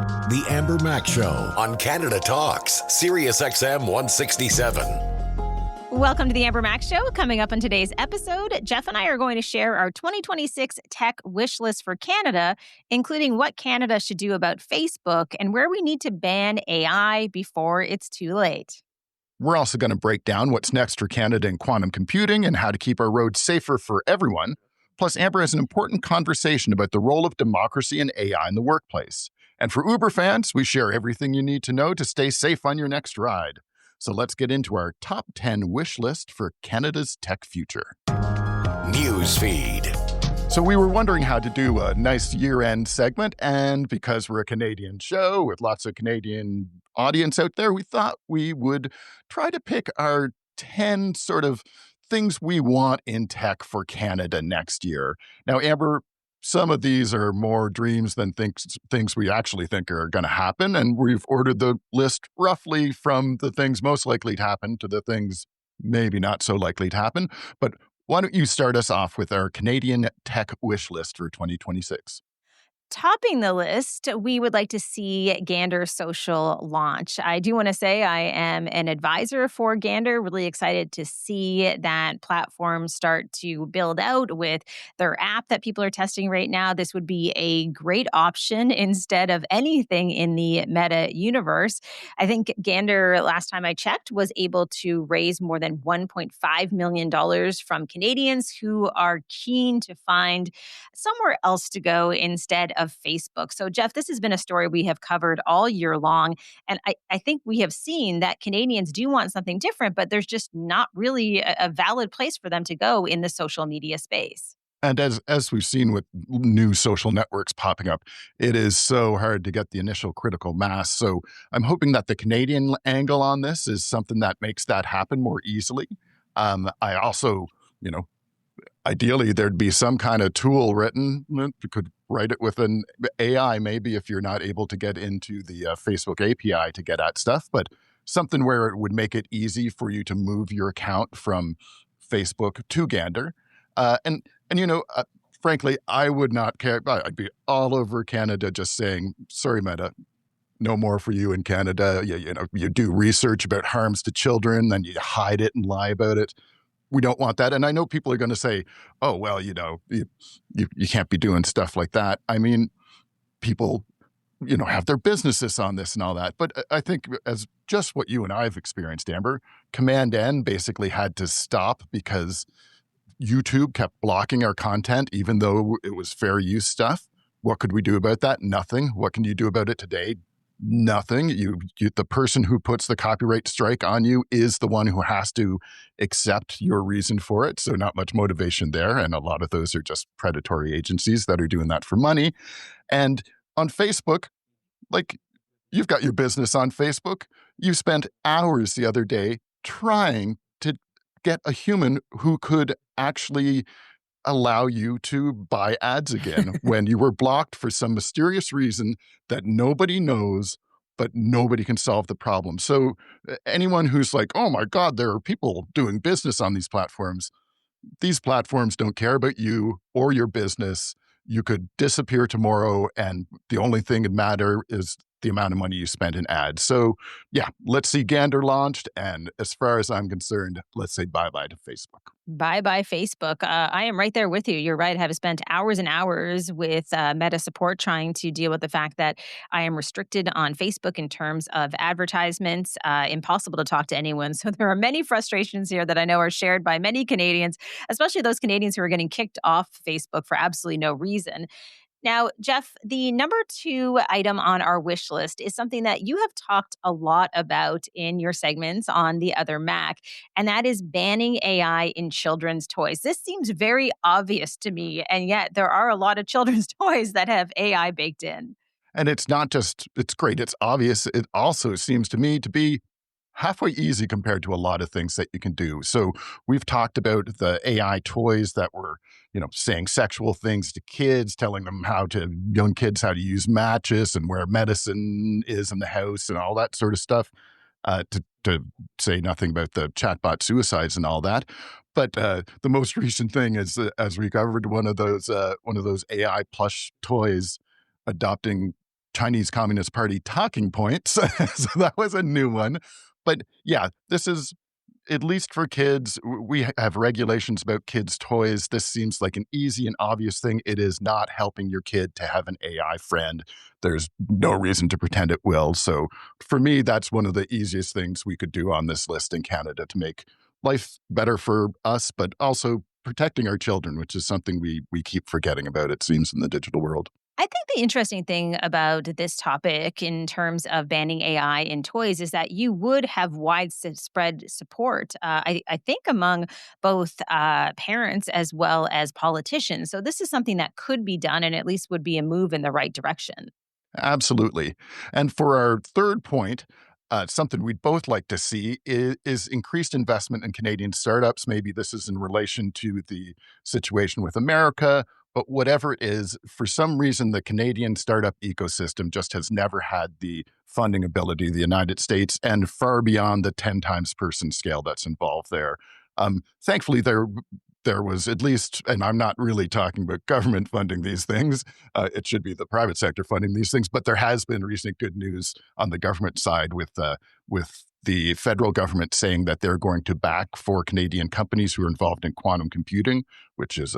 The Amber Mack Show on Canada Talks, Sirius XM 167. Welcome to the Amber Mack Show. Coming up on today's episode, Jeff and I are going to share our 2026 tech wish list for Canada, including what Canada should do about Facebook and where we need to ban AI before it's too late. We're also going to break down what's next for Canada in quantum computing and how to keep our roads safer for everyone. Plus, Amber has an important conversation about the role of democracy and AI in the workplace. And for Uber fans, we share everything you need to know to stay safe on your next ride. So let's get into our top 10 wish list for Canada's tech future. Newsfeed. So we were wondering how to do a nice year-end segment, and because we're a Canadian show with lots of Canadian audience out there, we thought we would try to pick our 10 sort of things we want in tech for Canada next year. Now, Amber, some of these are more dreams than things we actually think are going to happen, and we've ordered the list roughly from the things most likely to happen to the things maybe not so likely to happen. But why don't you start us off with our Canadian tech wish list for 2026? Topping the list, we would like to see Gander Social launch. I do want to say I am an advisor for Gander, really excited to see that platform start to build out with their app that people are testing right now. This would be a great option instead of anything in the Meta universe. I think Gander, last time I checked, was able to raise more than $1.5 million from Canadians who are keen to find somewhere else to go instead of Facebook. So, Jeff, this has been a story we have covered all year long. And I think we have seen that Canadians do want something different, but there's just not really a valid place for them to go in the social media space. And as we've seen with new social networks popping up, it is so hard to get the initial critical mass. So I'm hoping that the Canadian angle on this is something that makes that happen more easily. I also, ideally, there'd be some kind of tool written. You could write it with an AI, maybe, if you're not able to get into the Facebook API to get at stuff, but something where it would make it easy for you to move your account from Facebook to Gander. Frankly, I would not care. I'd be all over Canada just saying, sorry, Meta, no more for you in Canada. You do research about harms to children, then you hide it and lie about it. We don't want that. And I know people are going to say, oh, well, you can't be doing stuff like that. I mean, people, have their businesses on this and all that. But I think as just what you and I have experienced, Amber, Command N basically had to stop because YouTube kept blocking our content, even though it was fair use stuff. What could we do about that? Nothing. What can you do about it today? Nothing. The person who puts the copyright strike on you is the one who has to accept your reason for it. So not much motivation there. And a lot of those are just predatory agencies that are doing that for money. And on Facebook, you've got your business on Facebook. You spent hours the other day trying to get a human who could actually allow you to buy ads again when you were blocked for some mysterious reason that nobody knows, but nobody can solve the problem. So anyone who's like, oh my God, there are people doing business on these platforms don't care about you or your business. You could disappear tomorrow, and the only thing that matters is the amount of money you spent in ads. So yeah, let's see Gander launched. And as far as I'm concerned, let's say bye-bye to Facebook. Bye-bye, Facebook. I am right there with you. You're right. I have spent hours and hours with Meta support trying to deal with the fact that I am restricted on Facebook in terms of advertisements. Impossible to talk to anyone. So there are many frustrations here that I know are shared by many Canadians, especially those Canadians who are getting kicked off Facebook for absolutely no reason. Now, Jeff, the number 2 item on our wish list is something that you have talked a lot about in your segments on The Other Mac, and that is banning AI in children's toys. This seems very obvious to me, and yet there are a lot of children's toys that have AI baked in. And it's not just, it's great, it's obvious. It also seems to me to be halfway easy compared to a lot of things that you can do. So we've talked about the AI toys that were, saying sexual things to kids, telling them young kids how to use matches and where medicine is in the house and all that sort of stuff, to say nothing about the chatbot suicides and all that. But the most recent thing is, as we covered, one of those AI plush toys adopting Chinese Communist Party talking points. So that was a new one. But yeah, this is, at least for kids, we have regulations about kids' toys. This seems like an easy and obvious thing. It is not helping your kid to have an AI friend. There's no reason to pretend it will. So for me, that's one of the easiest things we could do on this list in Canada to make life better for us, but also protecting our children, which is something we keep forgetting about, it seems, in the digital world. I think the interesting thing about this topic in terms of banning AI in toys is that you would have widespread support, I think, among both parents as well as politicians. So this is something that could be done and at least would be a move in the right direction. Absolutely. And for our third point, something we'd both like to see is increased investment in Canadian startups. Maybe this is in relation to the situation with America, but whatever it is, for some reason, the Canadian startup ecosystem just has never had the funding ability of the United States and far beyond the 10 times person scale that's involved there. Thankfully, there was at least, and I'm not really talking about government funding these things, it should be the private sector funding these things, but there has been recent good news on the government side with the federal government saying that they're going to back 4 Canadian companies who are involved in quantum computing, which is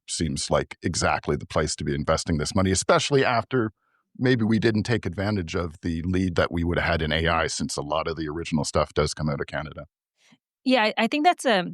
seems like exactly the place to be investing this money, especially after maybe we didn't take advantage of the lead that we would have had in AI, since a lot of the original stuff does come out of Canada. Yeah, I think that's a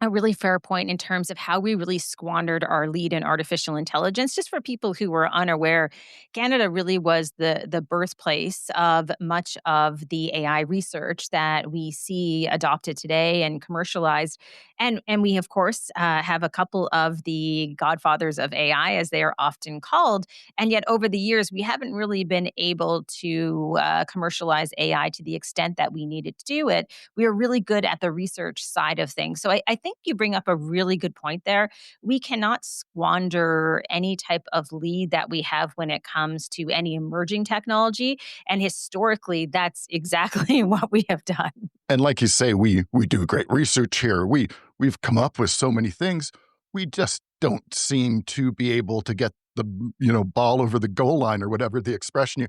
really fair point in terms of how we really squandered our lead in artificial intelligence. Just for people who were unaware, Canada really was the birthplace of much of the AI research that we see adopted today and commercialized. And we, of course, have a couple of the godfathers of AI, as they are often called. And yet, over the years, we haven't really been able to commercialize AI to the extent that we needed to do it. We are really good at the research side of things. So I think you bring up a really good point there. We cannot squander any type of lead that we have when it comes to any emerging technology. And historically, that's exactly what we have done. And like you say, we do great research here. We've come up with so many things. We just don't seem to be able to get the ball over the goal line, or whatever the expression.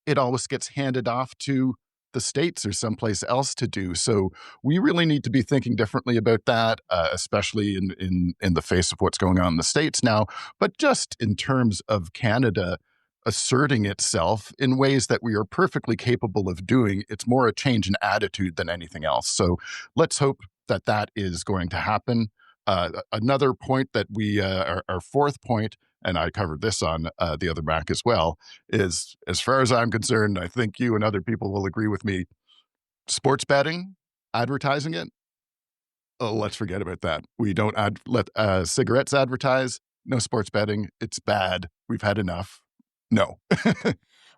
It always gets handed off to the states or someplace else to do. So we really need to be thinking differently about that, especially in the face of what's going on in the states now. But just in terms of Canada asserting itself in ways that we are perfectly capable of doing, it's more a change in attitude than anything else. So let's hope that that is going to happen. Another point that our fourth point, and I covered this on the other Mac as well, is, as far as I'm concerned, I think you and other people will agree with me, sports betting, advertising it, oh, let's forget about that. We don't let cigarettes advertise, no sports betting. It's bad. We've had enough. No.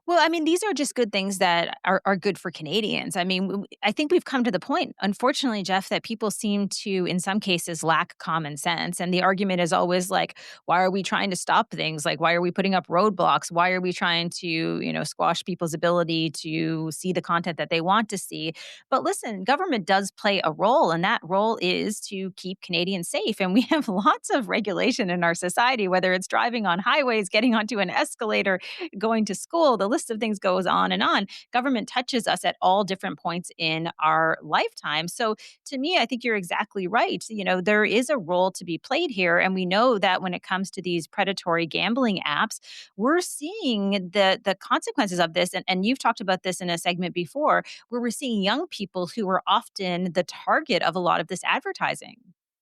Well, I mean, these are just good things that are good for Canadians. I mean, I think we've come to the point, unfortunately, Jeff, that people seem to, in some cases, lack common sense. And the argument is always like, why are we trying to stop things? Like, why are we putting up roadblocks? Why are we trying to, squash people's ability to see the content that they want to see? But listen, government does play a role, and that role is to keep Canadians safe. And we have lots of regulation in our society, whether it's driving on highways, getting onto an escalator, going to school. The list of things goes on and on. Government touches us at all different points in our lifetime. So to me, I think you're exactly right. There is a role to be played here. And we know that when it comes to these predatory gambling apps, we're seeing the consequences of this. And you've talked about this in a segment before, where we're seeing young people who are often the target of a lot of this advertising.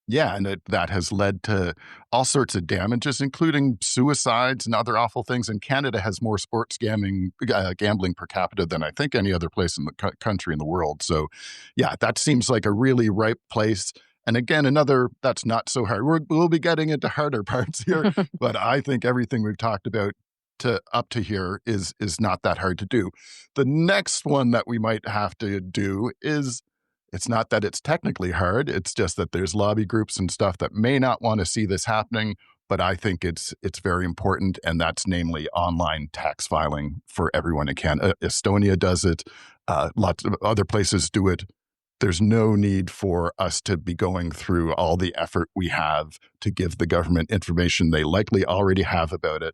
Yeah, and that has led to all sorts of damages, including suicides and other awful things. And Canada has more sports gambling per capita than I think any other place in the country in the world. So, yeah, that seems like a really ripe place. And again, that's not so hard. We'll be getting into harder parts here, but I think everything we've talked about up to here is not that hard to do. The next one that we might have to do is, it's not that it's technically hard. It's just that there's lobby groups and stuff that may not want to see this happening. But I think it's very important, and that's namely online tax filing for everyone in Canada. Estonia does it. Lots of other places do it. There's no need for us to be going through all the effort we have to give the government information they likely already have about it.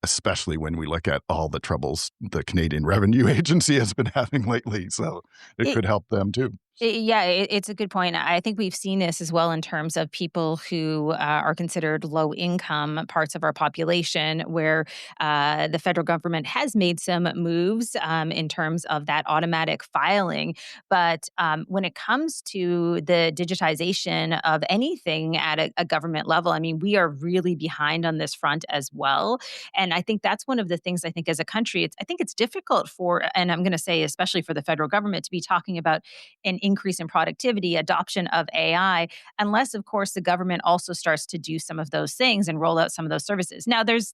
especially when we look at all the troubles the Canadian Revenue Agency has been having lately. So it It, could help them too. Yeah, it's a good point. I think we've seen this as well in terms of people who are considered low income parts of our population, where the federal government has made some moves in terms of that automatic filing. But when it comes to the digitization of anything at a government level, I mean, we are really behind on this front as well. And I think that's one of the things I think as a country, I think it's difficult for, and I'm going to say especially for the federal government to be talking about an increase in productivity, adoption of AI, unless, of course, the government also starts to do some of those things and roll out some of those services. Now, there's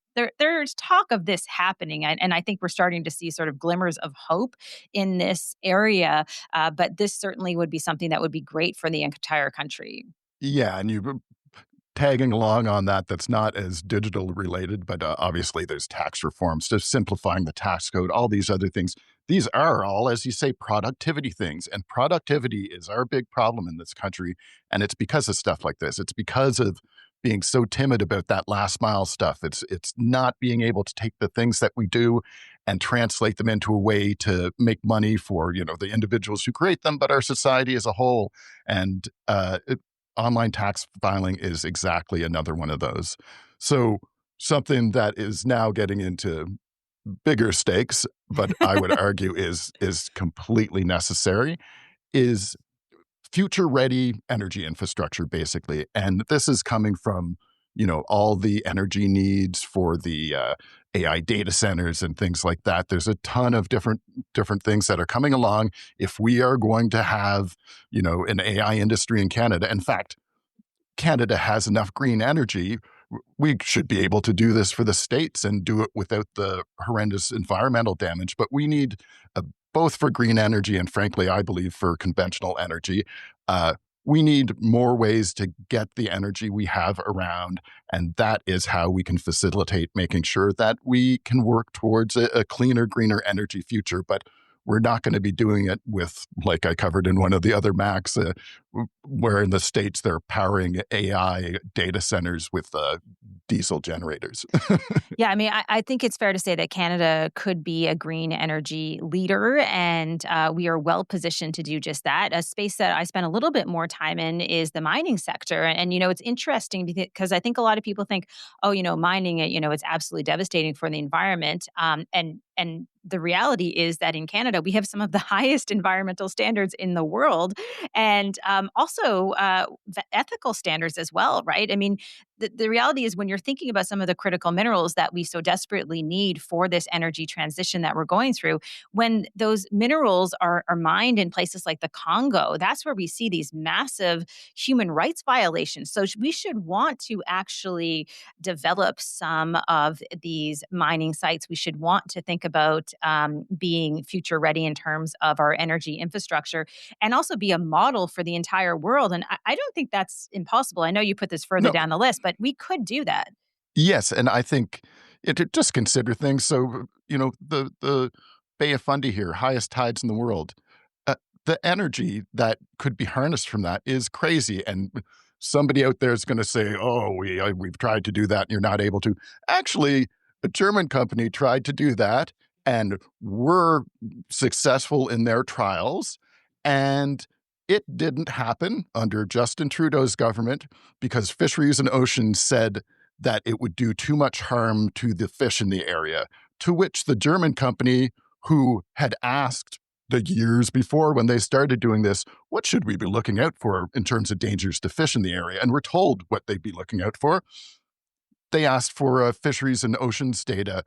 talk of this happening, and I think we're starting to see sort of glimmers of hope in this area. But this certainly would be something that would be great for the entire country. Yeah, and you tagging along on that, that's not as digital related, but obviously there's tax reforms, just simplifying the tax code, all these other things. These are all, as you say, productivity things. And productivity is our big problem in this country. And it's because of stuff like this. It's because of being so timid about that last mile stuff. It's not being able to take the things that we do and translate them into a way to make money for, the individuals who create them, but our society as a whole. And online tax filing is exactly another one of those. So something that is now getting into bigger stakes, but I would argue is completely necessary, is future ready energy infrastructure, basically. And this is coming from, all the energy needs for the AI data centers and things like that. There's a ton of different things that are coming along. If we are going to have, an AI industry in Canada, in fact, Canada has enough green energy, we should be able to do this for the States and do it without the horrendous environmental damage. But we need, both for green energy and frankly, I believe for conventional energy, we need more ways to get the energy we have around. And that is how we can facilitate making sure that we can work towards a cleaner, greener energy future. But we're not going to be doing it with, like I covered in one of the other Macs, where in the States they're powering AI data centers with diesel generators. Yeah, I mean, I think it's fair to say that Canada could be a green energy leader, and we are well positioned to do just that. A space that I spend a little bit more time in is the mining sector. And it's interesting because I think a lot of people think, oh, mining, it's absolutely devastating for the environment. And the reality is that in Canada, we have some of the highest environmental standards in the world, and also the ethical standards as well, right? I mean, the reality is when you're thinking about some of the critical minerals that we so desperately need for this energy transition that we're going through, when those minerals are mined in places like the Congo, that's where we see these massive human rights violations. So we should want to actually develop some of these mining sites. We should want to think about being future ready in terms of our energy infrastructure and also be a model for the entire world. And I don't think that's impossible. I know you put this further No, down the list, but we could do that. yes, and I think just consider things. So, the Bay of Fundy here, highest tides in the world. The energy that could be harnessed from that is crazy. And somebody out there is going to say, "Oh, we've tried to do that, and you're not able to." Actually, a German company tried to do that, and were successful in their trials, and it didn't happen under Justin Trudeau's government because Fisheries and Oceans said that it would do too much harm to the fish in the area, to which the German company, who had asked the years before when they started doing this, what should we be looking out for in terms of dangers to fish in the area? And we're told what they'd be looking out for. They asked for Fisheries and Oceans data.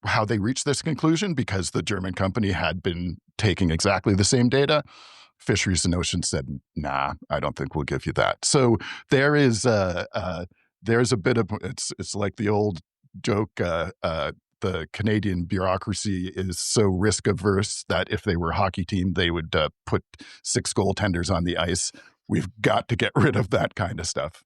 How they reached this conclusion, because the German company had been taking exactly the same data. Fisheries and Oceans said, "Nah, I don't think we'll give you that." So there is there's a bit of it's like the old joke. The Canadian bureaucracy is so risk averse that if they were a hockey team, they would put 6 goaltenders on the ice. We've got to get rid of that kind of stuff.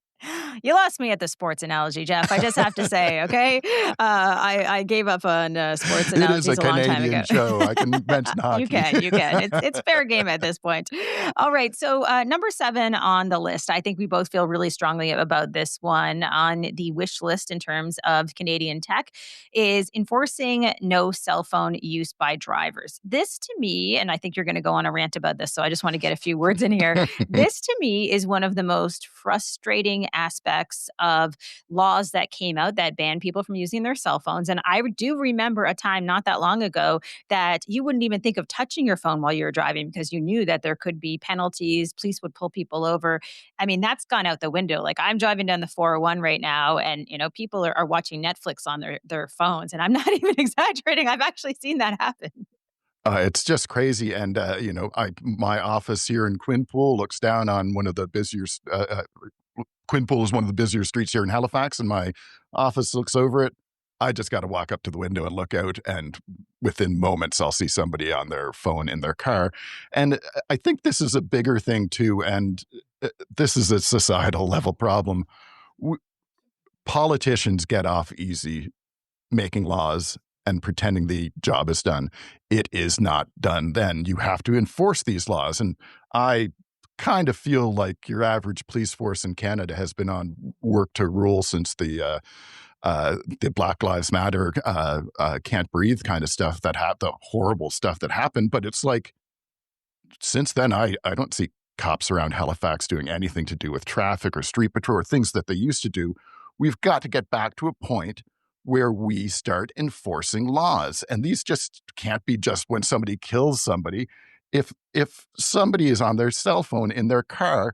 You lost me at the sports analogy, Jeff. I just have to say, okay? I gave up on sports It is a analogies a long time Canadian ago. show. I can mention hockey. You can. It's fair game at this point. All right. So number 7 on the list. I think we both feel really strongly about this one on the wish list in terms of Canadian tech is enforcing no cell phone use by drivers. This to me, and I think you're going to go on a rant about this, so I just want to get a few words in here. This to me is one of the most frustrating aspects of laws that came out that banned people from using their cell phones. And I do remember a time not that long ago that you wouldn't even think of touching your phone while you were driving because you knew that there could be penalties. Police would pull people over. I mean, that's gone out the window. Like I'm driving down the 401 right now, and people are watching Netflix on their phones. And I'm not even exaggerating. I've actually seen that happen. It's just crazy, and my office here in Quinpool looks down on one of the busier. Quinpool is one of the busier streets here in Halifax, and my office looks over it. I just got to walk up to the window and look out, and within moments, I'll see somebody on their phone in their car. And I think this is a bigger thing too, and this is a societal level problem. W- Politicians get off easy making laws and pretending the job is done. It is not done then. You have to enforce these laws. And I kind of feel like your average police force in Canada has been on work to rule since the Black Lives Matter, can't breathe kind of stuff the horrible stuff that happened. But it's like, since then, I don't see cops around Halifax doing anything to do with traffic or street patrol or things that they used to do. We've got to get back to a point where we start enforcing laws. And these just can't be just when somebody kills somebody. If somebody is on their cell phone in their car,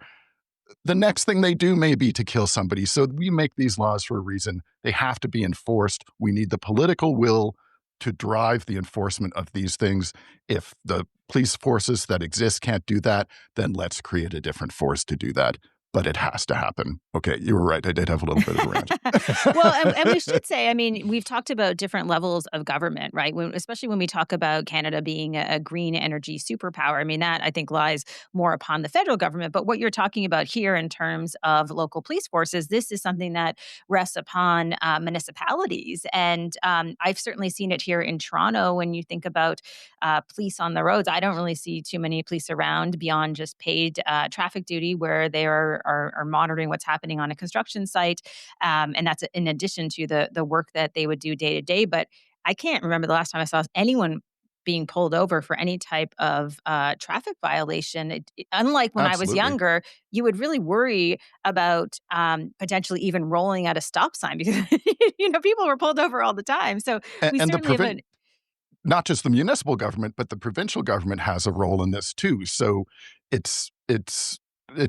the next thing they do may be to kill somebody. So we make these laws for a reason. They have to be enforced. We need the political will to drive the enforcement of these things. If the police forces that exist can't do that, then let's create a different force to do that. But it has to happen. Okay, you were right. I did have a little bit of a rant. Well, and we should say, I mean, we've talked about different levels of government, right? Especially when we talk about Canada being a green energy superpower. I mean, that I think lies more upon the federal government. But what you're talking about here in terms of local police forces, this is something that rests upon municipalities. And I've certainly seen it here in Toronto when you think about police on the roads. I don't really see too many police around beyond just paid traffic duty where they are monitoring what's happening on a construction site. And that's in addition to the work that they would do day to day. But I can't remember the last time I saw anyone being pulled over for any type of traffic violation. Unlike when I was Absolutely. younger, you would really worry about potentially even rolling at a stop sign because people were pulled over all the time. So we And the certainly have not just the municipal government, but the provincial government has a role in this too. So it's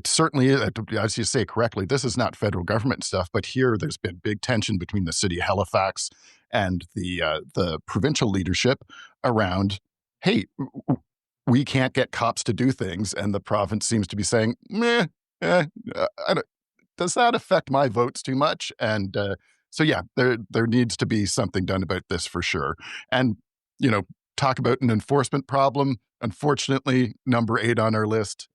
certainly, as you say correctly, this is not federal government stuff, but here there's been big tension between the city of Halifax and the provincial leadership around, hey, we can't get cops to do things, and the province seems to be saying, meh, does that affect my votes too much? And so yeah, there needs to be something done about this for sure. And talk about an enforcement problem. Unfortunately, number 8 on our list.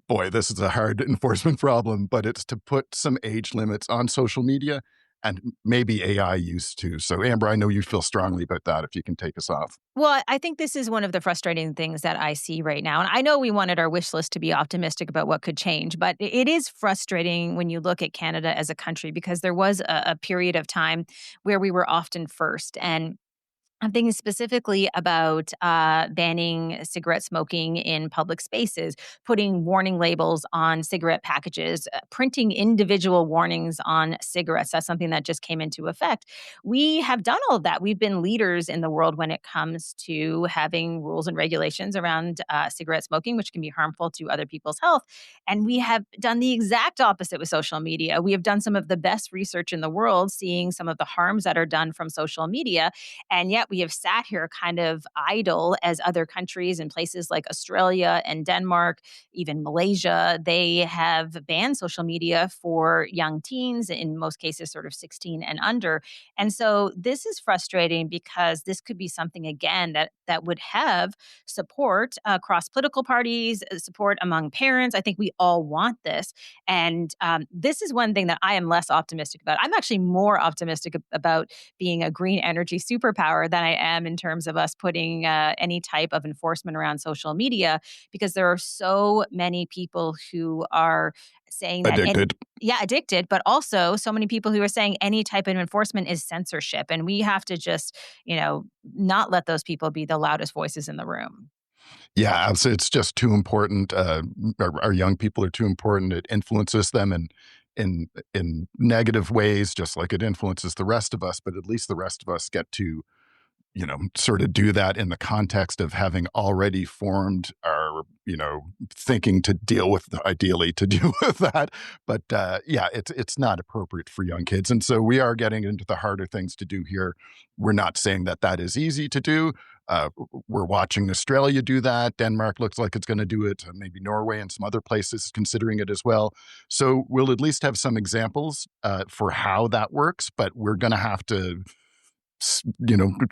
Boy, this is a hard enforcement problem, but it's to put some age limits on social media and maybe AI use too. So, Amber, I know you feel strongly about that. If you can take us off. Well, I think this is one of the frustrating things that I see right now. And I know we wanted our wish list to be optimistic about what could change, but it is frustrating when you look at Canada as a country because there was a period of time where we were often first. And I'm thinking specifically about banning cigarette smoking in public spaces, putting warning labels on cigarette packages, printing individual warnings on cigarettes. That's something that just came into effect. We have done all of that. We've been leaders in the world when it comes to having rules and regulations around cigarette smoking, which can be harmful to other people's health. And we have done the exact opposite with social media. We have done some of the best research in the world, seeing some of the harms that are done from social media. And yet we have sat here kind of idle as other countries in places like Australia and Denmark, even Malaysia, they have banned social media for young teens, in most cases sort of 16 and under. And so this is frustrating because this could be something again that that would have support across political parties, support among parents. I think we all want this. And this is one thing that I am less optimistic about. I'm actually more optimistic about being a green energy superpower than I am in terms of us putting any type of enforcement around social media, because there are so many people who are saying that Addicted. yeah, addicted, but also so many people who are saying any type of enforcement is censorship. And we have to just, not let those people be the loudest voices in the room. Yeah, it's just too important. Our young people are too important. It influences them in negative ways, just like it influences the rest of us. But at least the rest of us get to sort of do that in the context of having already formed our, thinking to deal with, ideally to deal with that. But yeah, it's not appropriate for young kids. And so we are getting into the harder things to do here. We're not saying that that is easy to do. We're watching Australia do that. Denmark looks like it's going to do it. Maybe Norway and some other places considering it as well. So we'll at least have some examples for how that works, but we're going to have to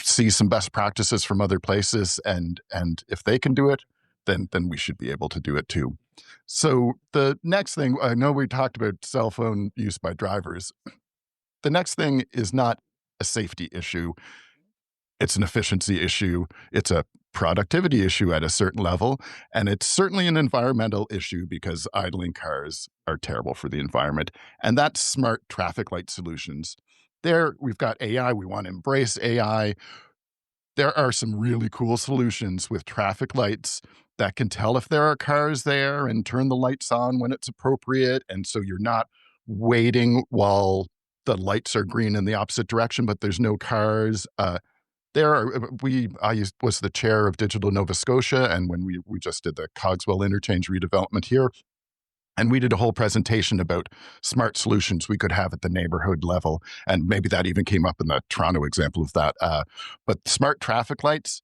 see some best practices from other places, and if they can do it, then we should be able to do it too. So the next thing, I know we talked about cell phone use by drivers. The next thing is not a safety issue. It's an efficiency issue. It's a productivity issue at a certain level. And it's certainly an environmental issue because idling cars are terrible for the environment. And that's smart traffic light solutions. There, we've got AI. We want to embrace AI. There are some really cool solutions with traffic lights that can tell if there are cars there and turn the lights on when it's appropriate. And so you're not waiting while the lights are green in the opposite direction, but there's no cars. I was the chair of Digital Nova Scotia, and when we just did the Cogswell Interchange redevelopment here, and we did a whole presentation about smart solutions we could have at the neighborhood level. And maybe that even came up in the Toronto example of that. But smart traffic lights,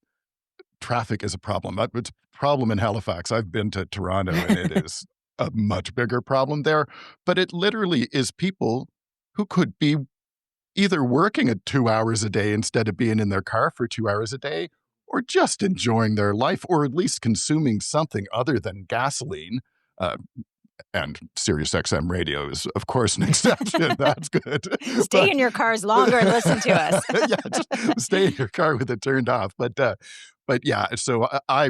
traffic is a problem. It's a problem in Halifax. I've been to Toronto, and it is a much bigger problem there. But it literally is people who could be either working at 2 hours a day instead of being in their car for 2 hours a day, or just enjoying their life, or at least consuming something other than gasoline. And Sirius XM radio is, of course, an exception. That's good. Stay in your cars longer and listen to us. Yeah, just stay in your car with it turned off. But yeah, so I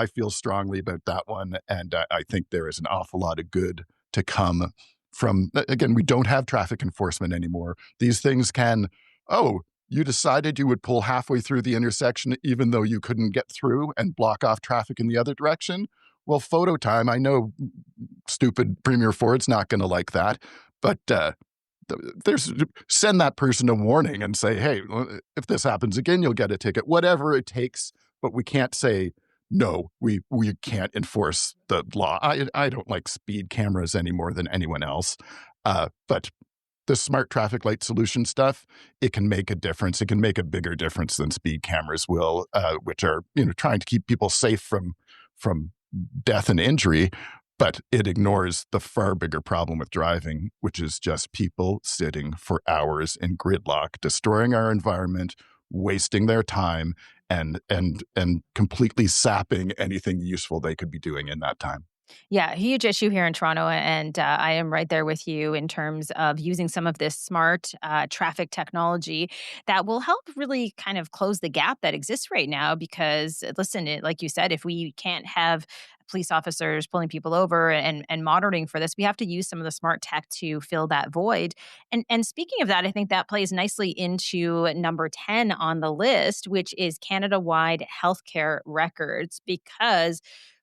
feel strongly about that one, and I think there is an awful lot of good to come from. Again, we don't have traffic enforcement anymore. These things can. Oh, you decided you would pull halfway through the intersection even though you couldn't get through and block off traffic in the other direction. Well, photo time, I know stupid Premier Ford's not going to like that, but send that person a warning and say, hey, if this happens again, you'll get a ticket, whatever it takes. But we can't say, no, we can't enforce the law. I don't like speed cameras any more than anyone else. But the smart traffic light solution stuff, it can make a difference. It can make a bigger difference than speed cameras will, which are trying to keep people safe from death and injury, but it ignores the far bigger problem with driving, which is just people sitting for hours in gridlock, destroying our environment, wasting their time, and completely sapping anything useful they could be doing in that time. Yeah, huge issue here in Toronto. And I am right there with you in terms of using some of this smart traffic technology that will help really kind of close the gap that exists right now. Because, listen, like you said, if we can't have police officers pulling people over and monitoring for this, we have to use some of the smart tech to fill that void. And speaking of that, I think that plays nicely into number 10 on the list, which is Canada-wide healthcare records. Because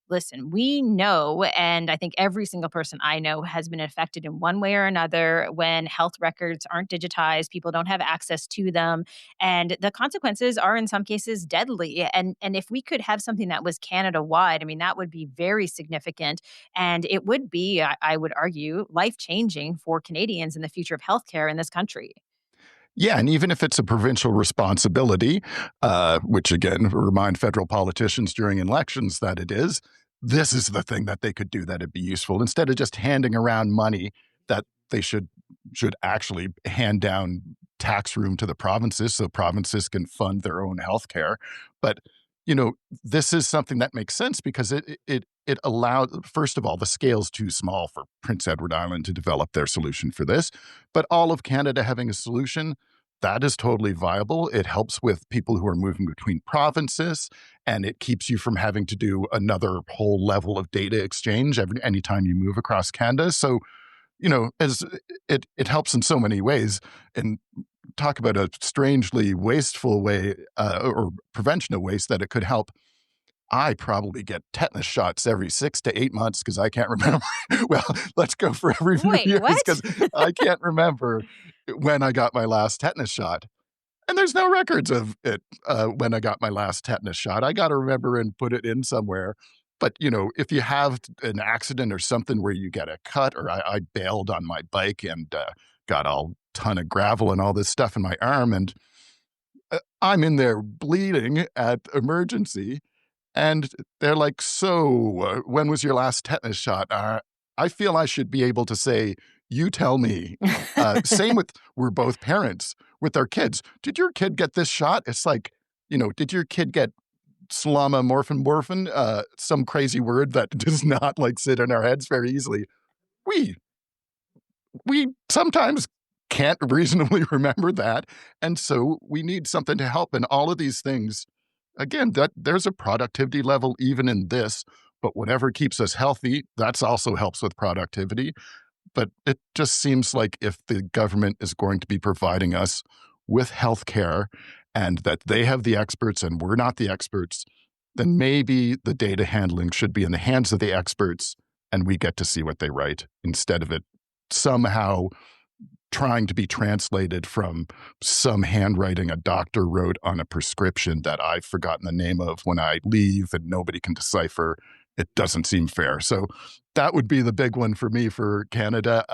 listen, we know, and I think every single person I know has been affected in one way or another when health records aren't digitized, people don't have access to them, and the consequences are in some cases deadly. And if we could have something that was Canada wide, I mean, that would be very significant, and it would be, I would argue, life changing for Canadians in the future of healthcare in this country. Yeah, and even if it's a provincial responsibility, which again, remind federal politicians during elections that it is, this is the thing that they could do that'd be useful. Instead of just handing around money, that they should actually hand down tax room to the provinces so provinces can fund their own healthcare. But this is something that makes sense because it allowed, first of all, the scale's too small for Prince Edward Island to develop their solution for this, but all of Canada having a solution, that is totally viable. It helps with people who are moving between provinces, and it keeps you from having to do another whole level of data exchange anytime you move across Canada. So, as it helps in so many ways. And talk about a strangely wasteful way or prevention of waste that it could help. I probably get tetanus shots every 6 to 8 months because I can't remember. Well, let's go for every few Wait, years what? because I can't remember when I got my last tetanus shot. And there's no records of it when I got my last tetanus shot. I got to remember and put it in somewhere. But, if you have an accident or something where you get a cut, or I bailed on my bike and got all ton of gravel and all this stuff in my arm, and I'm in there bleeding at emergency, and they're like, so when was your last tetanus shot? I feel I should be able to say, you tell me. Same with, we're both parents with our kids. Did your kid get this shot? It's like, did your kid get morphin, some crazy word that does not sit in our heads very easily. We sometimes can't reasonably remember that. And so we need something to help. And all of these things, again, that there's a productivity level even in this, but whatever keeps us healthy, that's also helps with productivity. But it just seems like if the government is going to be providing us with health care and that they have the experts and we're not the experts, then maybe the data handling should be in the hands of the experts and we get to see what they write instead of it somehow trying to be translated from some handwriting a doctor wrote on a prescription that I've forgotten the name of when I leave and nobody can decipher. It doesn't seem fair. So that would be the big one for me for Canada.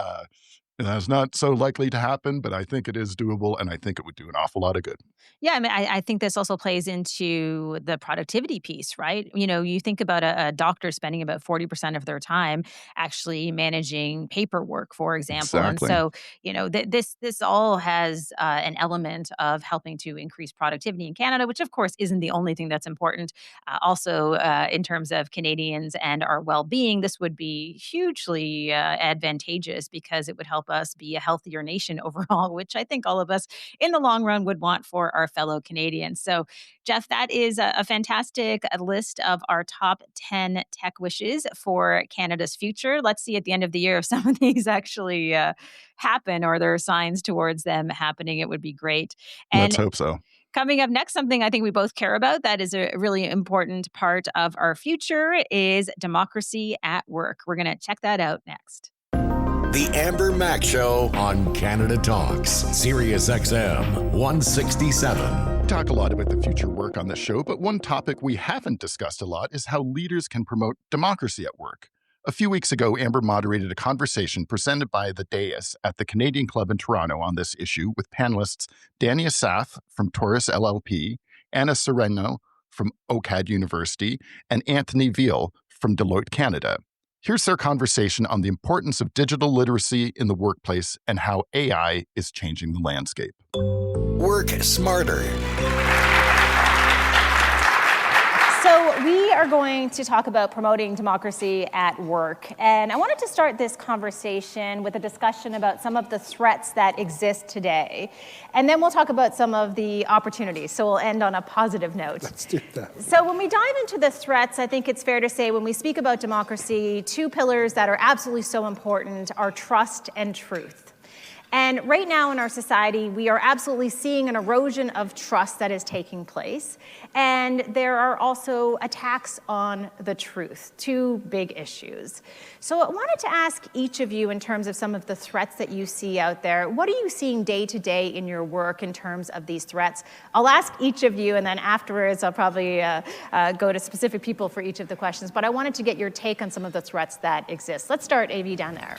That's not so likely to happen, but I think it is doable, and I think it would do an awful lot of good. Yeah, I mean, I think this also plays into the productivity piece, right? You think about a doctor spending about 40% of their time actually managing paperwork, for example. And Exactly. so, this all has an element of helping to increase productivity in Canada, which of course isn't the only thing that's important. Also, in terms of Canadians and our well-being, this would be hugely advantageous because it would help us be a healthier nation overall, which I think all of us in the long run would want for our fellow Canadians. So, Jeff, that is a fantastic list of our top 10 tech wishes for Canada's future. Let's see at the end of the year if some of these actually happen or there are signs towards them happening. It would be great. Let's And hope so. coming up next, something I think we both care about that is a really important part of our future is democracy at work. We're going to check that out next. The Amber Mack Show on Canada Talks, Sirius XM 167. We talk a lot about the future work on this show, but one topic we haven't discussed a lot is how leaders can promote democracy at work. A few weeks ago, Amber moderated a conversation presented by the Dais at the Canadian Club in Toronto on this issue with panelists Danny Asaf from Taurus LLP, Anna Sereno from OCAD University, and Anthony Veal from Deloitte Canada. Here's their conversation on the importance of digital literacy in the workplace and how AI is changing the landscape. Work smarter. So we are going to talk about promoting democracy at work. And I wanted to start this conversation with a discussion about some of the threats that exist today. And then we'll talk about some of the opportunities. So we'll end on a positive note. Let's do that. So when we dive into the threats, I think it's fair to say when we speak about democracy, two pillars that are absolutely so important are trust and truth. And right now in our society, we are absolutely seeing an erosion of trust that is taking place. And there are also attacks on the truth, two big issues. So I wanted to ask each of you in terms of some of the threats that you see out there, what are you seeing day to day in your work in terms of these threats? I'll ask each of you, and then afterwards I'll probably go to specific people for each of the questions. But I wanted to get your take on some of the threats that exist. Let's start, AV, down there.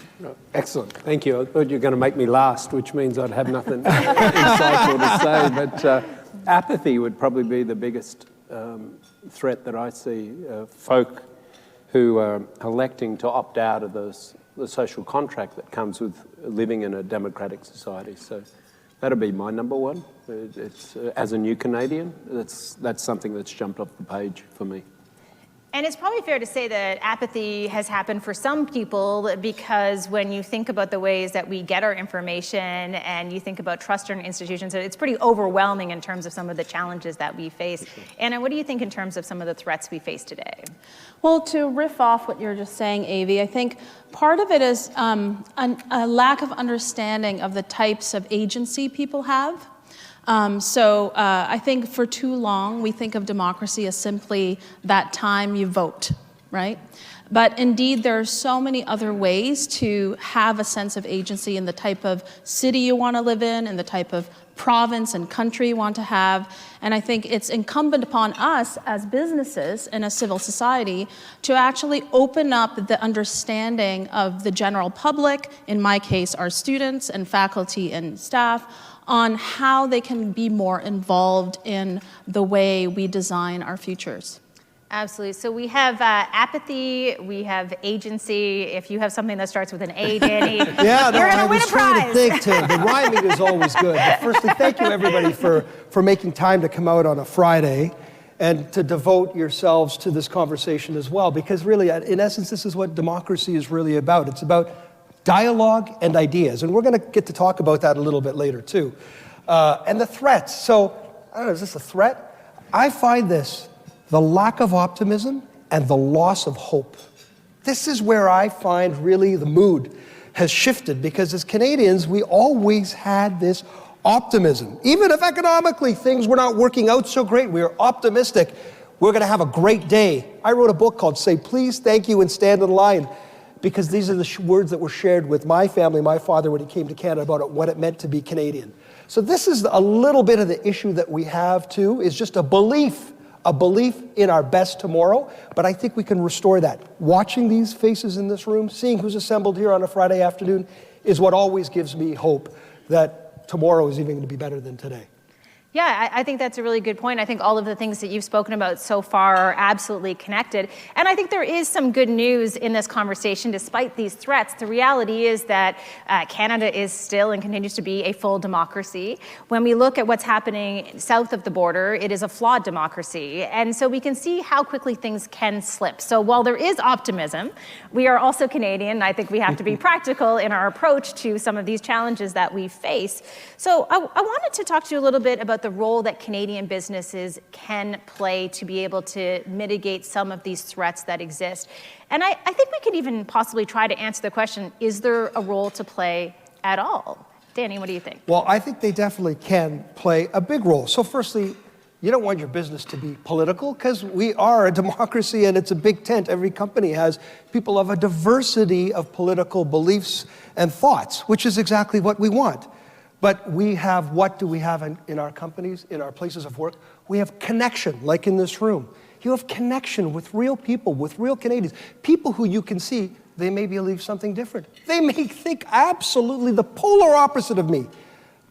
Excellent. Thank you. I thought you were going to make me last, which means I'd have nothing insightful to say. But apathy would probably be the biggest threat that I see. Folk who are electing to opt out of the social contract that comes with living in a democratic society. So That'd be my number one. It's as a new Canadian, that's something that's jumped off the page for me. And it's probably fair to say that apathy has happened for some people because when you think about the ways that we get our information and you think about trust in institutions, it's pretty overwhelming in terms of some of the challenges that we face. Sure. Anna, what do you think in terms of some of the threats we face today? Well, to riff off what you're just saying, Avi, I think part of it is a lack of understanding of the types of agency people have. I think for too long, we think of democracy as simply that time you vote, right? But indeed, there are so many other ways to have a sense of agency in the type of city you want to live in and the type of province and country you want to have. And I think it's incumbent upon us as businesses and as civil society to actually open up the understanding of the general public, in my case, our students and faculty and staff, on how they can be more involved in the way we design our futures. Absolutely. So we have apathy, we have agency. If you have something that starts with an A, Danny, you're going to win a prize. To think, Tim. The rhyming is always good. But firstly, thank you, everybody, for making time to come out on a Friday and to devote yourselves to this conversation as well. Because really, in essence, this is what democracy is really about. It's about dialogue and ideas. And we're going to get to talk about that a little bit later, too. And the threats. So, I don't know, is this a threat? I find this, the lack of optimism and the loss of hope. This is where I find really the mood has shifted, because as Canadians, we always had this optimism. Even if economically things were not working out so great, we were optimistic. We're going to have a great day. I wrote a book called Say Please, Thank You, and Stand in Line, because these are the words that were shared with my family, my father, when he came to Canada, about what it meant to be Canadian. So this is a little bit of the issue that we have, too, is just a belief in our best tomorrow. But I think we can restore that. Watching these faces in this room, seeing who's assembled here on a Friday afternoon, is what always gives me hope that tomorrow is even going to be better than today. Yeah, I think that's a really good point. I think all of the things that you've spoken about so far are absolutely connected. And I think there is some good news in this conversation despite these threats. The reality is that Canada is still and continues to be a full democracy. When we look at what's happening south of the border, it is a flawed democracy. And so we can see how quickly things can slip. So while there is optimism, we are also Canadian. I think we have to be practical in our approach to some of these challenges that we face. So I wanted to talk to you a little bit about the role that Canadian businesses can play to be able to mitigate some of these threats that exist. And I think we could even possibly try to answer the question, is there a role to play at all? Danny, what do you think? Well, I think they definitely can play a big role. So firstly, you don't want your business to be political, because we are a democracy and it's a big tent. Every company has people of a diversity of political beliefs and thoughts, which is exactly what we want. But we have, what do we have in our companies, in our places of work? We have connection, like in this room. You have connection with real people, with real Canadians. People who you can see, they may believe something different. They may think absolutely the polar opposite of me.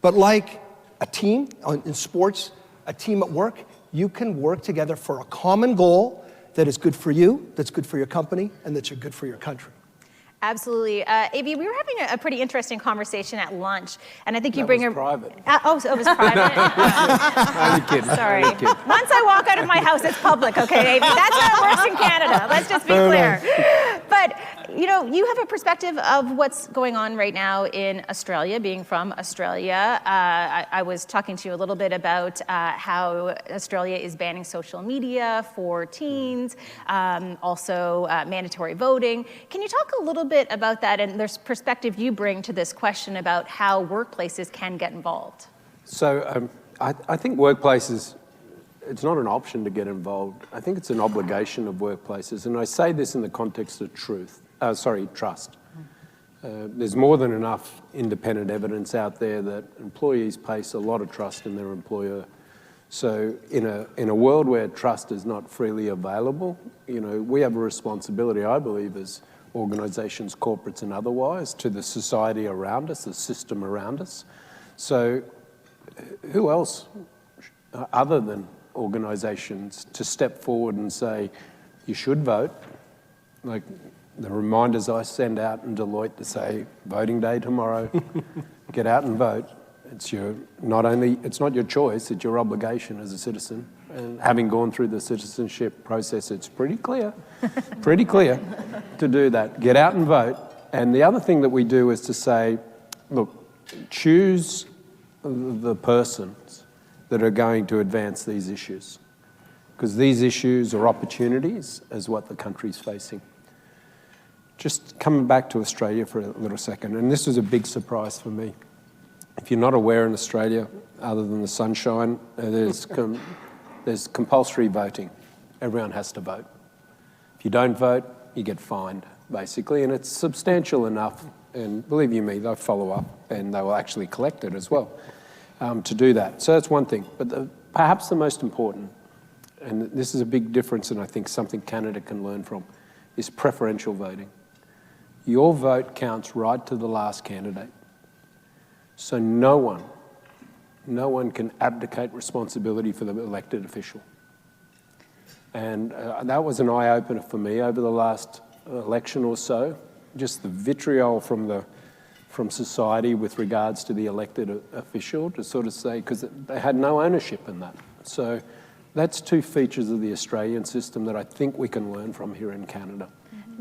But like a team in sports, a team at work, you can work together for a common goal that is good for you, that's good for your company, and that's good for your country. Absolutely. Avi, we were having a pretty interesting conversation at lunch, and I think you bring a private. So it was private? I'm kidding. Sorry. Once I walk out of my house, it's public, okay, Avi? That's how it works in Canada. Let's just be clear. But, you have a perspective of what's going on right now in Australia, being from Australia. I was talking to you a little bit about how Australia is banning social media for teens, also mandatory voting. Can you talk a little bit about that and there's perspective you bring to this question about how workplaces can get involved? So I think workplaces, it's not an option to get involved. I think it's an obligation of workplaces. And I say this in the context of trust. There's more than enough independent evidence out there that employees place a lot of trust in their employer. So in a world where trust is not freely available, we have a responsibility, I believe, as organisations, corporates and otherwise, to the society around us, the system around us. So who else, other than organisations, to step forward and say, you should vote? Like the reminders I send out in Deloitte to say, voting day tomorrow, get out and vote. It's not your choice, it's your obligation as a citizen. And having gone through the citizenship process, it's pretty clear to do that. Get out and vote. And the other thing that we do is to say, look, choose the persons that are going to advance these issues. Because these issues are opportunities as what the country's facing. Just coming back to Australia for a little second, and this was a big surprise for me. If you're not aware, in Australia, other than the sunshine, there's compulsory voting. Everyone has to vote. If you don't vote, you get fined, basically, and it's substantial enough, and believe you me, they'll follow up, and they will actually collect it as well to do that. So that's one thing. But perhaps the most important, and this is a big difference, and I think something Canada can learn from, is preferential voting. Your vote counts right to the last candidate. So no one can abdicate responsibility for the elected official. And that was an eye-opener for me over the last election or so, just the vitriol from society with regards to the elected official, to sort of say, because they had no ownership in that. So that's two features of the Australian system that I think we can learn from here in Canada.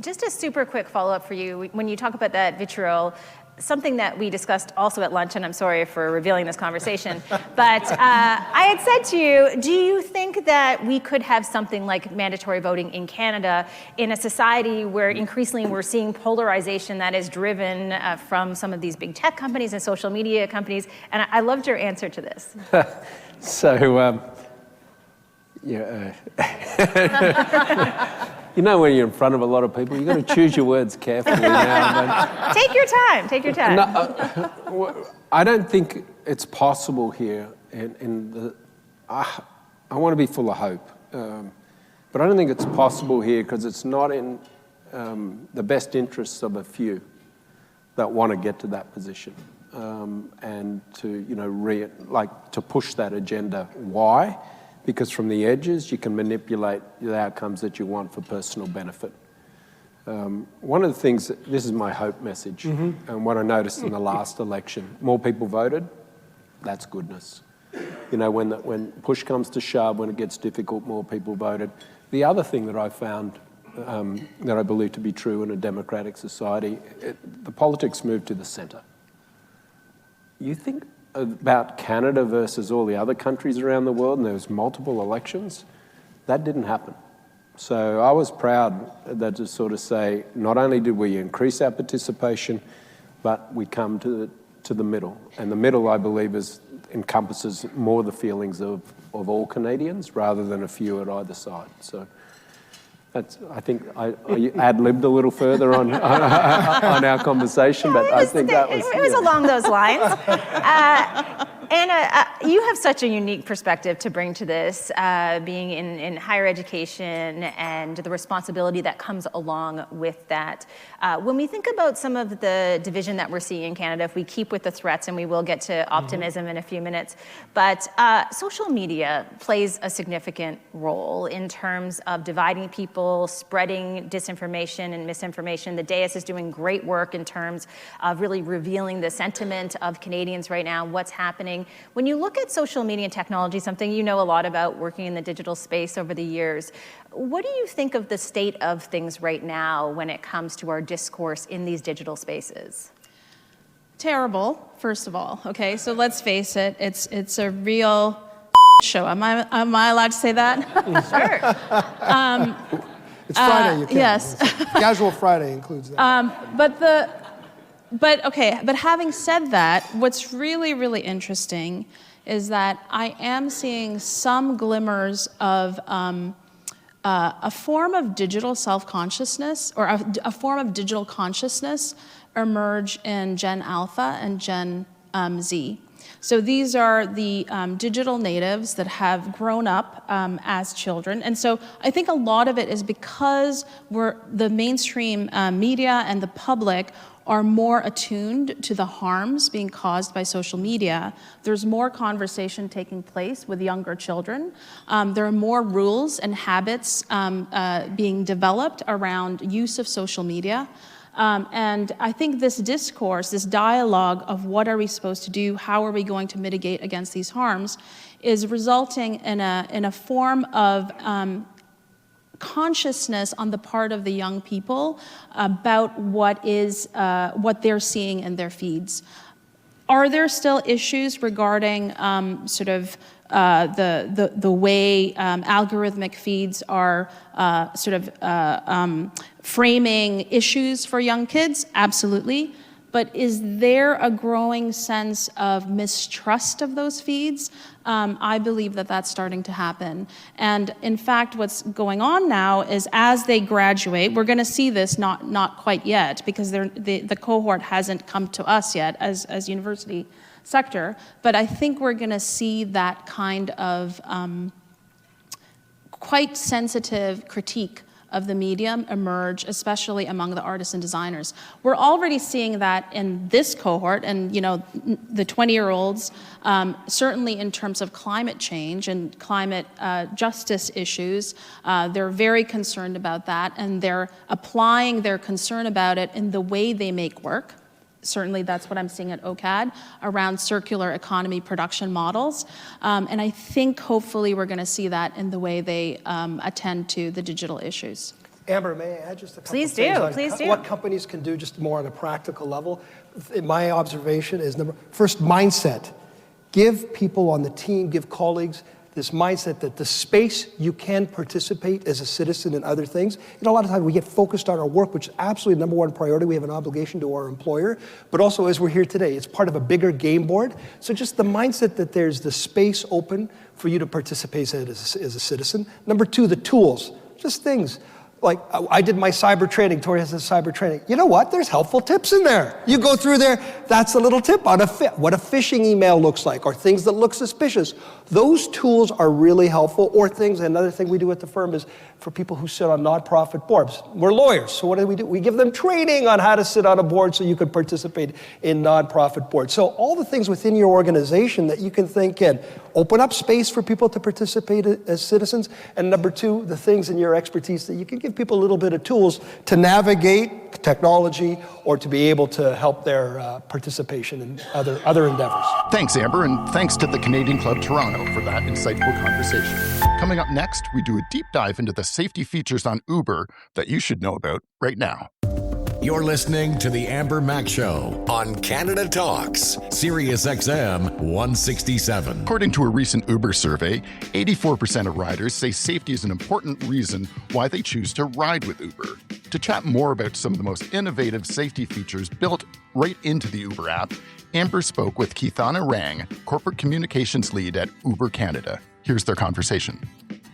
Just a super quick follow-up for you. When you talk about that vitriol, something that we discussed also at lunch, and I'm sorry for revealing this conversation, but I had said to you, do you think that we could have something like mandatory voting in Canada in a society where increasingly we're seeing polarization that is driven from some of these big tech companies and social media companies? And I loved your answer to this. You know, when you're in front of a lot of people, you've got to choose your words carefully now and then. Take your time, take your time. No, I don't think it's possible here. I want to be full of hope, but I don't think it's possible here because it's not in the best interests of a few that want to get to that position and to, to push that agenda. Why? Because from the edges, you can manipulate the outcomes that you want for personal benefit. One of the things, this is my hope message, and what I noticed in the last election, more people voted, that's goodness. You know, when push comes to shove, when it gets difficult, more people voted. The other thing that I found that I believe to be true in a democratic society, the politics moved to the centre. You think about Canada versus all the other countries around the world, and there was multiple elections, that didn't happen. So I was proud that to sort of say, not only did we increase our participation, but we come to the middle. And the middle, I believe, encompasses more the feelings of all Canadians rather than a few at either side. So I think I ad-libbed a little further on our conversation, but I think that was... It was along those lines. Anna, you have such a unique perspective to bring to this, being in higher education and the responsibility that comes along with that. When we think about some of the division that we're seeing in Canada, if we keep with the threats, and we will get to optimism in a few minutes, but social media plays a significant role in terms of dividing people, spreading disinformation and misinformation. The Deus is doing great work in terms of really revealing the sentiment of Canadians right now, what's happening. When you look at social media and technology, something you know a lot about working in the digital space over the years, what do you think of the state of things right now when it comes to our discourse in these digital spaces? Terrible, first of all. Okay, so let's face it, it's a real show. Am I allowed to say that? Sure. It's Friday, you can. Yes. Casual Friday includes that. But having said that, what's really, really interesting is that I am seeing some glimmers of a form of digital self-consciousness, or a form of digital consciousness emerge in Gen Alpha and Gen Z. So these are the digital natives that have grown up as children. And so I think a lot of it is because the mainstream media and the public are more attuned to the harms being caused by social media. There's more conversation taking place with younger children. There are more rules and habits being developed around use of social media. And I think this discourse, this dialogue of what are we supposed to do, how are we going to mitigate against these harms, is resulting in a form of consciousness on the part of the young people about what they're seeing in their feeds. Are there still issues regarding sort of the way algorithmic feeds are framing issues for young kids? Absolutely. But is there a growing sense of mistrust of those feeds? I believe that that's starting to happen. And in fact, what's going on now is as they graduate, we're going to see this not quite yet because the cohort hasn't come to us yet as university sector, but I think we're going to see that kind of quite sensitive critique of the medium emerge, especially among the artists and designers. We're already seeing that in this cohort and, the 20-year-olds, certainly in terms of climate change and climate justice issues. They're very concerned about that, and they're applying their concern about it in the way they make work. Certainly that's what I'm seeing at OCAD around circular economy production models. And I think hopefully we're going to see that in the way they attend to the digital issues. Amber, may I add just a couple Please of things do, on please do. what companies can do just more on a practical level? My observation is first, mindset. Give people on the team, give colleagues this mindset that the space you can participate as a citizen in other things. A lot of times we get focused on our work, which is absolutely the number one priority. We have an obligation to our employer, but also as we're here today, it's part of a bigger game board. So just the mindset that there's the space open for you to participate as a citizen. Number two, the tools, just things. Like I did my cyber training, Tori has a cyber training. You know what? There's helpful tips in there. You go through there, that's a little tip on what a phishing email looks like or things that look suspicious. Those tools are really helpful, or things, another thing we do at the firm is for people who sit on nonprofit boards. We're lawyers, so what do? We give them training on how to sit on a board so you can participate in nonprofit boards. So all the things within your organization that you can think can open up space for people to participate as citizens. And number two, the things in your expertise that you can give people a little bit of tools to navigate technology or to be able to help their participation in other endeavors. Thanks, Amber, and thanks to the Canadian Club Toronto for that insightful conversation. Coming up next, we do a deep dive into the safety features on Uber that you should know about right now. You're listening to The Amber Mac Show on Canada Talks, Sirius XM 167. According to a recent Uber survey, 84% of riders say safety is an important reason why they choose to ride with Uber. To chat more about some of the most innovative safety features built right into the Uber app, Amber spoke with Keithana Rang, Corporate Communications Lead at Uber Canada. Here's their conversation.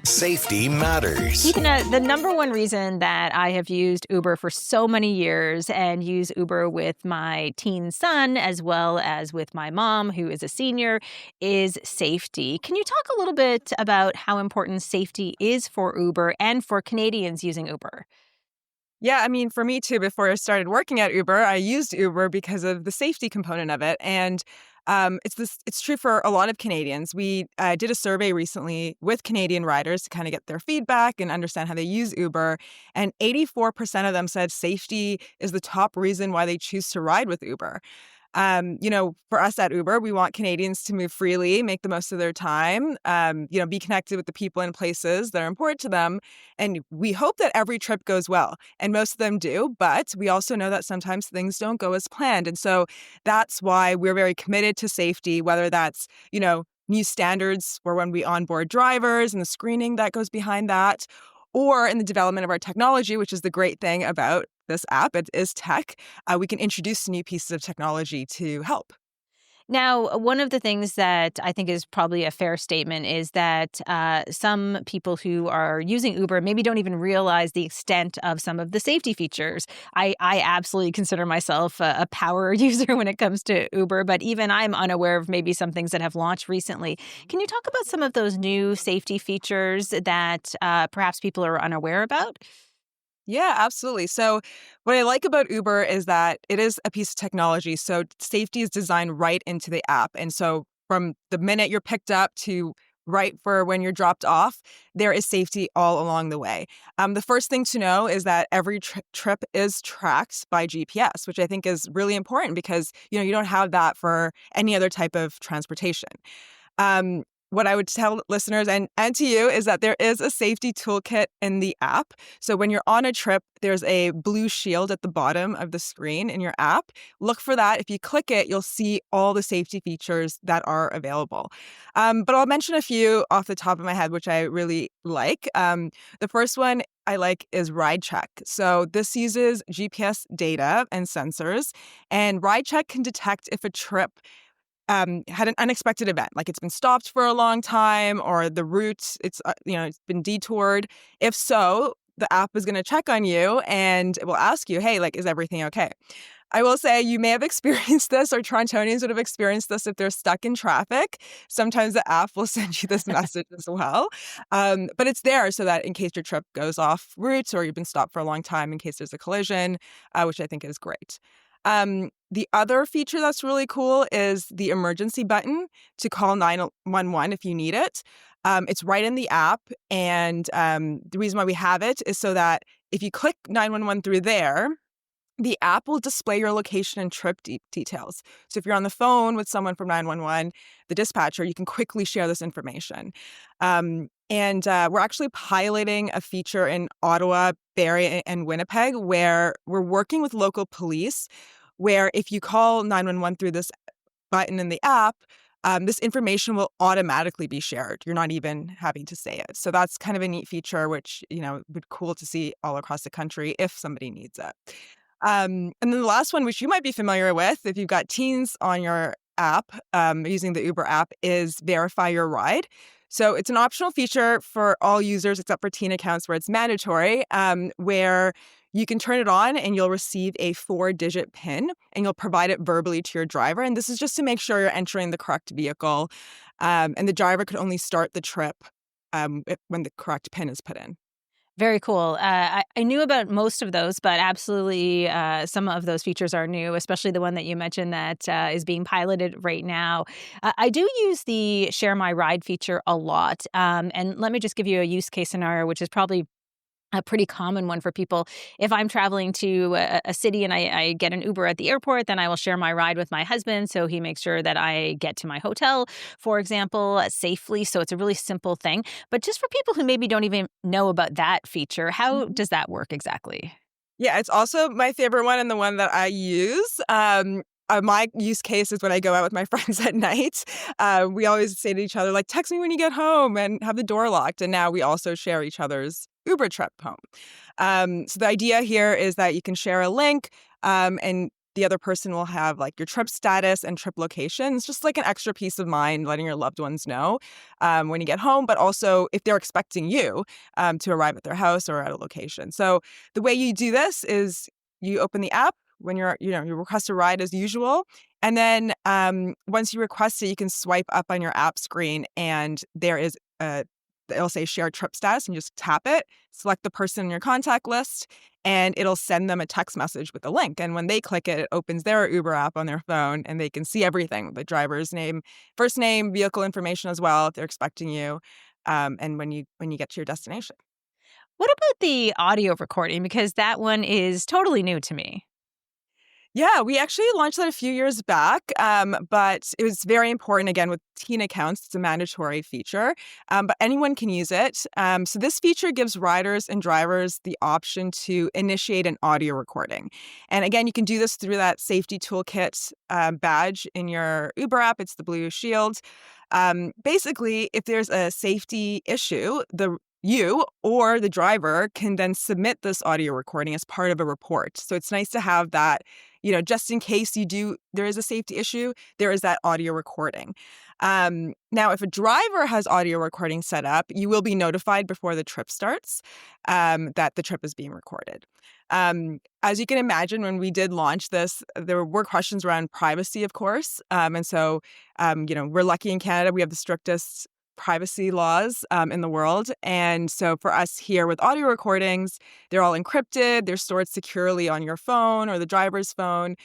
Safety matters. Keithana, the number one reason that I have used Uber for so many years and use Uber with my teen son as well as with my mom, who is a senior, is safety. Can you talk a little bit about how important safety is for Uber and for Canadians using Uber? Yeah, I mean, for me too, before I started working at Uber, I used Uber because of the safety component of it. And it's true for a lot of Canadians. We did a survey recently with Canadian riders to kind of get their feedback and understand how they use Uber. And 84% of them said safety is the top reason why they choose to ride with Uber. For us at Uber, we want Canadians to move freely, make the most of their time, be connected with the people and places that are important to them. And we hope that every trip goes well. And most of them do. But we also know that sometimes things don't go as planned. And so that's why we're very committed to safety, whether that's, new standards for when we onboard drivers and the screening that goes behind that, or in the development of our technology, which is the great thing about this app. It is tech. We can introduce new pieces of technology to help. Now, one of the things that I think is probably a fair statement is that some people who are using Uber maybe don't even realize the extent of some of the safety features. I absolutely consider myself a power user when it comes to Uber, but even I'm unaware of maybe some things that have launched recently. Can you talk about some of those new safety features that perhaps people are unaware about? Yeah, absolutely. So what I like about Uber is that it is a piece of technology. So safety is designed right into the app. And so from the minute you're picked up to right for when you're dropped off, there is safety all along the way. The first thing to know is that every trip is tracked by GPS, which I think is really important because, you don't have that for any other type of transportation. What I would tell listeners and to you is that there is a safety toolkit in the app. So when you're on a trip, there's a blue shield at the bottom of the screen in your app. Look for that. If you click it, you'll see all the safety features that are available. But I'll mention a few off the top of my head, which I really like. The first one I like is Ride Check. So this uses GPS data and sensors, and Ride Check can detect if a trip had an unexpected event, like it's been stopped for a long time or the route, it's been detoured. If so, the app is going to check on you and it will ask you, hey, like, is everything okay? I will say you may have experienced this, or Torontonians would have experienced this if they're stuck in traffic. Sometimes the app will send you this message as well. But it's there so that in case your trip goes off route or you've been stopped for a long time, in case there's a collision, which I think is great. The other feature that's really cool is the emergency button to call 911 if you need it. It's right in the app. And the reason why we have it is so that if you click 911 through there, the app will display your location and trip details. So if you're on the phone with someone from 911, the dispatcher, you can quickly share this information. And we're actually piloting a feature in Ottawa, Barrie, and Winnipeg where we're working with local police, where if you call 911 through this button in the app, this information will automatically be shared. You're not even having to say it. So that's kind of a neat feature, which, would be cool to see all across the country if somebody needs it. And then the last one, which you might be familiar with if you've got teens on your app, using the Uber app, is Verify Your Ride. So it's an optional feature for all users except for teen accounts where it's mandatory, where you can turn it on and you'll receive a 4-digit PIN and you'll provide it verbally to your driver. And this is just to make sure you're entering the correct vehicle. And the driver could only start the trip when the correct PIN is put in. Very cool. I knew about most of those, but absolutely some of those features are new, especially the one that you mentioned that is being piloted right now. I do use the Share My Ride feature a lot. And let me just give you a use case scenario, which is probably a pretty common one for people. If I'm traveling to a city and I get an Uber at the airport, then I will share my ride with my husband so he makes sure that I get to my hotel, for example, safely. So it's a really simple thing. But just for people who maybe don't even know about that feature, how does that work exactly? Yeah, it's also my favorite one and the one that I use. My use case is when I go out with my friends at night. We always say to each other, like, text me when you get home and have the door locked. And now we also share each other's Uber trip home. So the idea here is that you can share a link and the other person will have like your trip status and trip location. It's just like an extra peace of mind, letting your loved ones know when you get home, but also if they're expecting you to arrive at their house or at a location. So the way you do this is you open the app when you request a ride as usual. And then once you request it, you can swipe up on your app screen and there is it'll say share trip status and you just tap it, select the person in your contact list, and it'll send them a text message with a link. And when they click it, it opens their Uber app on their phone and they can see everything, the driver's name, first name, vehicle information as well, if they're expecting you, and when you get to your destination. What about the audio recording? Because that one is totally new to me. Yeah, we actually launched that a few years back, but it was very important, again, with teen accounts. It's a mandatory feature, but anyone can use it. So this feature gives riders and drivers the option to initiate an audio recording. And again, you can do this through that safety toolkit badge in your Uber app. It's the blue shield. Basically, if there's a safety issue, you or the driver can then submit this audio recording as part of a report. So it's nice to have that, just in case there is a safety issue, there is that audio recording. Now, if a driver has audio recording set up, you will be notified before the trip starts that the trip is being recorded. As you can imagine, when we did launch this, there were questions around privacy, of course. And so, we're lucky in Canada, we have the strictest privacy laws in the world. And so for us here with audio recordings, they're all encrypted. They're stored securely on your phone or the driver's phone.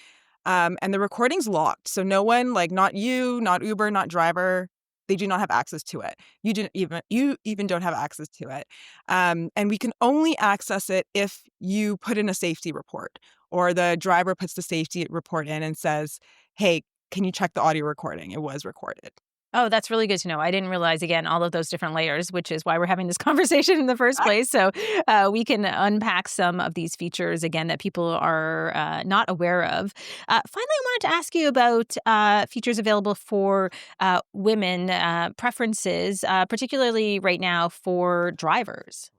And the recording's locked. So no one, like not you, not Uber, not driver, they do not have access to it. You even don't have access to it. And we can only access it if you put in a safety report, or the driver puts the safety report in and says, hey, can you check the audio recording? It was recorded. Oh, that's really good to know. I didn't realize, again, all of those different layers, which is why we're having this conversation in the first place. So we can unpack some of these features, again, that people are not aware of. Finally, I wanted to ask you about features available for women, preferences, particularly right now for drivers.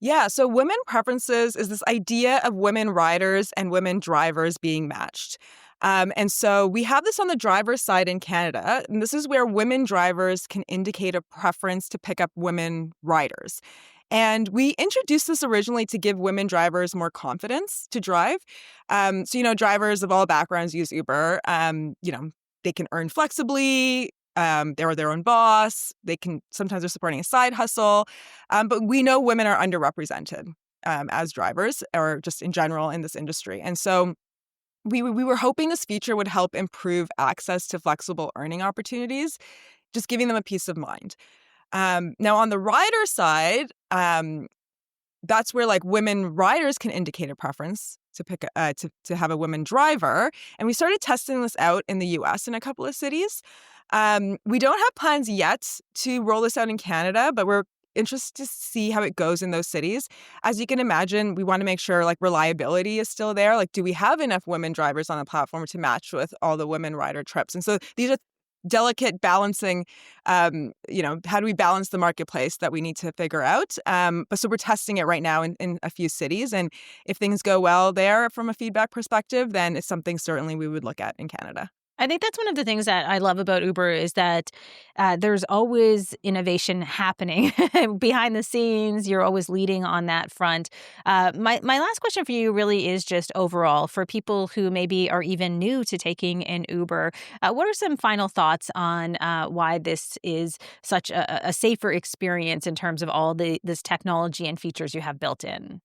Yeah, so women preferences is this idea of women riders and women drivers being matched. And so we have this on the driver's side in Canada, and this is where women drivers can indicate a preference to pick up women riders. And we introduced this originally to give women drivers more confidence to drive. So, drivers of all backgrounds use Uber. They can earn flexibly. They're their own boss. Sometimes they're supporting a side hustle. But we know women are underrepresented as drivers, or just in general in this industry. And so we were hoping this feature would help improve access to flexible earning opportunities, just giving them a peace of mind. Now, on the rider side, that's where women riders can indicate a preference to pick to have a women driver. And we started testing this out in the U.S. in a couple of cities. We don't have plans yet to roll this out in Canada, but we're interested to see how it goes in those cities. As you can imagine, we want to make sure reliability is still there. Do we have enough women drivers on the platform to match with all the women rider trips? And so these are delicate balancing, how do we balance the marketplace that we need to figure out? But so we're testing it right now in a few cities. And if things go well there from a feedback perspective, then it's something certainly we would look at in Canada. I think that's one of the things that I love about Uber is that there's always innovation happening behind the scenes. You're always leading on that front. My last question for you really is just overall for people who maybe are even new to taking an Uber. What are some final thoughts on why this is such a safer experience in terms of all this technology and features you have built in?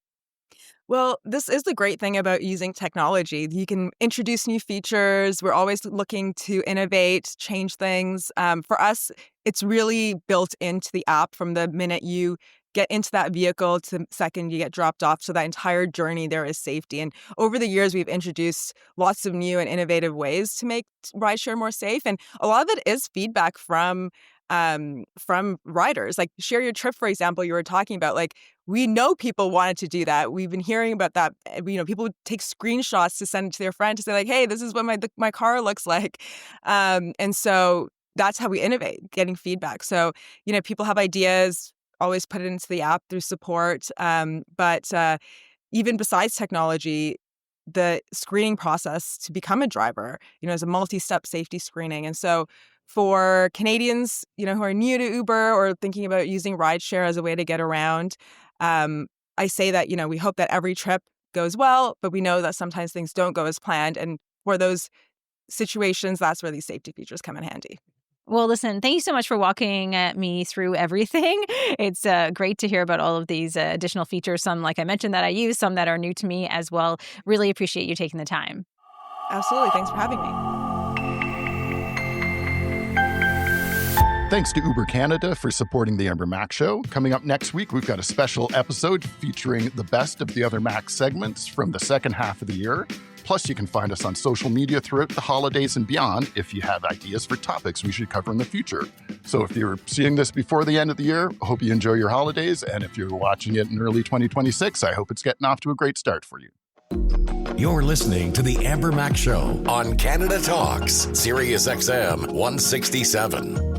Well, this is the great thing about using technology. You can introduce new features. We're always looking to innovate, change things. For us, it's really built into the app from the minute you get into that vehicle to the second you get dropped off. So that entire journey there is safety. And over the years, we've introduced lots of new and innovative ways to make rideshare more safe. And a lot of it is feedback from riders. Share Your Trip, for example, you were talking about. We know people wanted to do that. We've been hearing about that. People would take screenshots to send it to their friend to say hey, this is what my car looks like. And so that's how we innovate, getting feedback. So, people have ideas, always put it into the app through support. But even besides technology, the screening process to become a driver, is a multi-step safety screening. And so for Canadians, who are new to Uber or thinking about using rideshare as a way to get around, I say that, we hope that every trip goes well, but we know that sometimes things don't go as planned. And for those situations, that's where these safety features come in handy. Well, listen, thank you so much for walking me through everything. It's great to hear about all of these additional features, some, like I mentioned, that I use, some that are new to me as well. Really appreciate you taking the time. Absolutely. Thanks for having me. Thanks to Uber Canada for supporting the Amber Mac Show. Coming up next week, we've got a special episode featuring the best of the other Mac segments from the second half of the year. Plus, you can find us on social media throughout the holidays and beyond if you have ideas for topics we should cover in the future. So if you're seeing this before the end of the year, I hope you enjoy your holidays. And if you're watching it in early 2026, I hope it's getting off to a great start for you. You're listening to The Amber Mac Show on Canada Talks, Sirius XM 167.